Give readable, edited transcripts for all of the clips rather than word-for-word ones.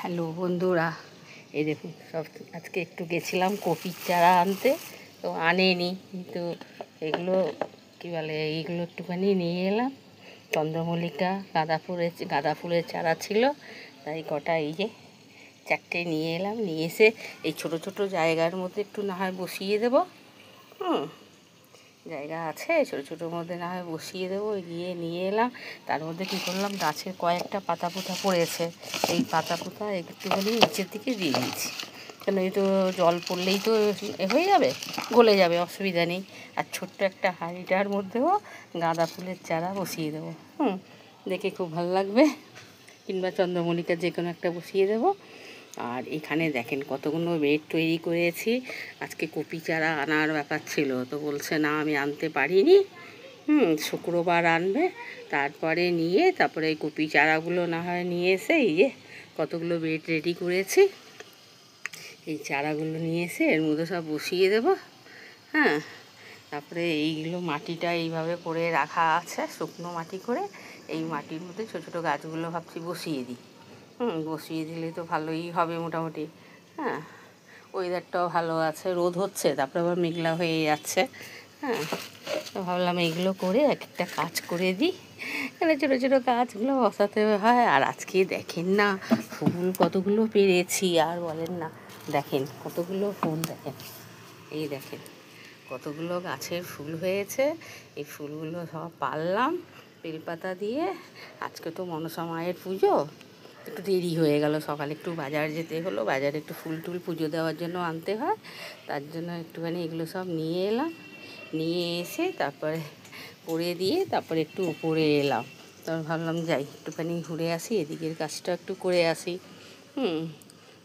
Hello বন্ধুরা, এই দেখুন সব আজকে একটু গেছিলাম কপির চারা আনতে, তো আনেনি, কিন্তু এগুলো কী বলে, এইগুলো একটুখানি নিয়ে এলাম। চন্দ্রমল্লিকা, গাঁদা ফুলের চারা ছিল, তাই কটা এই যে 4টে নিয়ে এলাম। নিয়ে এসে এই ছোটো ছোটো জায়গার মধ্যে একটু না হয় বসিয়ে দেবো। জায়গা আছে ছোটো ছোটোর মধ্যে না হয় বসিয়ে দেবো। গিয়ে নিয়ে এলাম, তার মধ্যে কী করলাম, গাছের কয়েকটা পাতা পোতা পড়েছে, এই পাতা পোতা একটুখানি নিচের দিকে দিয়ে দিয়েছি, কেন এই তো জল পড়লেই তো হয়ে যাবে, গলে যাবে, অসুবিধা নেই। আর ছোট্ট একটা হাঁড়িটার মধ্যেও গাঁদা ফুলের চারা বসিয়ে দেবো। দেখে খুব ভালো লাগবে, কিংবা চন্দ্রমল্লিকা যে কোনো একটা বসিয়ে দেবো। আর এখানে দেখেন কতগুলো বেড তৈরি করেছি। আজকে কপি চারা আনার ব্যাপার ছিল, তো বলছে না আমি আনতে পারিনি, শুক্রবার আনবে, তারপরে নিয়ে তারপরে এই কপি চারাগুলো না হয় নিয়ে এসে এই যে কতগুলো বেড রেডি করেছি, এই চারাগুলো নিয়ে এসে এর মধ্যে সব বসিয়ে দেবো। তারপরে এইগুলো মাটিটা এইভাবে করে রাখা আছে, শুকনো মাটি করে, এই মাটির মধ্যে ছোটো ছোটো গাছগুলো ভাবছি বসিয়ে দিই। বসিয়ে দিলে তো ভালোই হবে মোটামুটি। ওয়েদারটাও ভালো আছে, রোদ হচ্ছে, তারপরে আবার মেঘলা হয়ে যাচ্ছে। তো ভাবলাম এইগুলো করে এক একটা কাজ করে দিই, তাহলে ছোটো ছোটো গাছগুলো বসাতে হয়। আর আজকে দেখেন না ফুল কতগুলো পেরেছি, আর বলেন না, দেখেন কতগুলো ফুল, দেখেন এই দেখেন কতগুলো গাছের ফুল হয়েছে। এই ফুলগুলো সব পারলাম বেলপাতা দিয়ে। আজকে তো মনসা মায়ের পুজো, একটু দেরি হয়ে গেল, সকালে একটু বাজার যেতে হলো, বাজারে একটু ফুল টুল পুজো দেওয়ার জন্য আনতে হয়, তার জন্য একটুখানি এগুলো সব নিয়ে এলাম। নিয়ে এসে তারপরে করে দিয়ে তারপরে একটু উপরে এলাম। তারপর ভাবলাম যাই একটুখানি ঘুরে আসি, এদিকের কাজটা একটু করে আসি।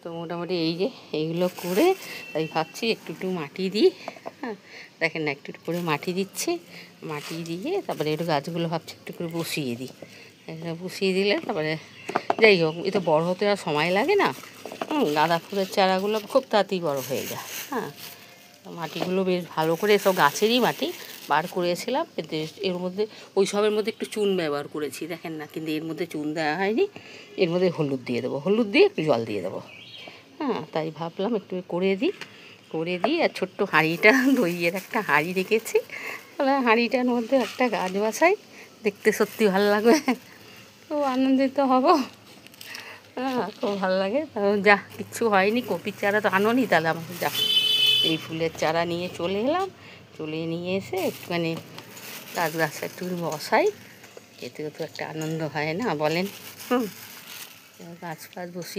তো মোটামুটি এই যে এইগুলো করে তাই ভাবছি একটু একটু মাটি দিই। দেখেন না, একটু একটু করে মাটি দিচ্ছি, মাটি দিয়ে তারপরে একটু গাছগুলো ভাবছি একটু করে বসিয়ে দিই। বসিয়ে দিলে তারপরে যাই হোক, এ তো বড় হতে আর সময় লাগে না। গাঁদা ফুলের চারাগুলো খুব তাড়াতাড়ি বড় হয়ে যায়। মাটিগুলো বেশ ভালো করে, সব গাছেরই মাটি বার করেছিলাম, কিন্তু এর মধ্যে ওই সবের মধ্যে একটু চুন ব্যবহার করেছি, দেখেন না, কিন্তু এর মধ্যে চুন দেওয়া হয়নি। এর মধ্যে হলুদ দিয়ে দেবো, হলুদ দিয়ে একটু জল দিয়ে দেবো। তাই ভাবলাম একটু করে দিই। আর ছোট্ট হাঁড়িটা, দইয়ের একটা হাঁড়ি রেখেছি, তাহলে হাঁড়িটার মধ্যে একটা গাছ বসাই, দেখতে সত্যি ভালো লাগবে, খুব আনন্দিত হব। খুব ভালো লাগে। যা কিচ্ছু হয়নি, কপির চারা তো আনোনি, তাহলে আমাকে যা এই ফুলের চারা নিয়ে চলে এলাম, নিয়ে এসে একটুখানি গাছটা একটু বসাই, এতেও তো একটা আনন্দ হয় না বলেন। গাছ ফাছ বসিয়ে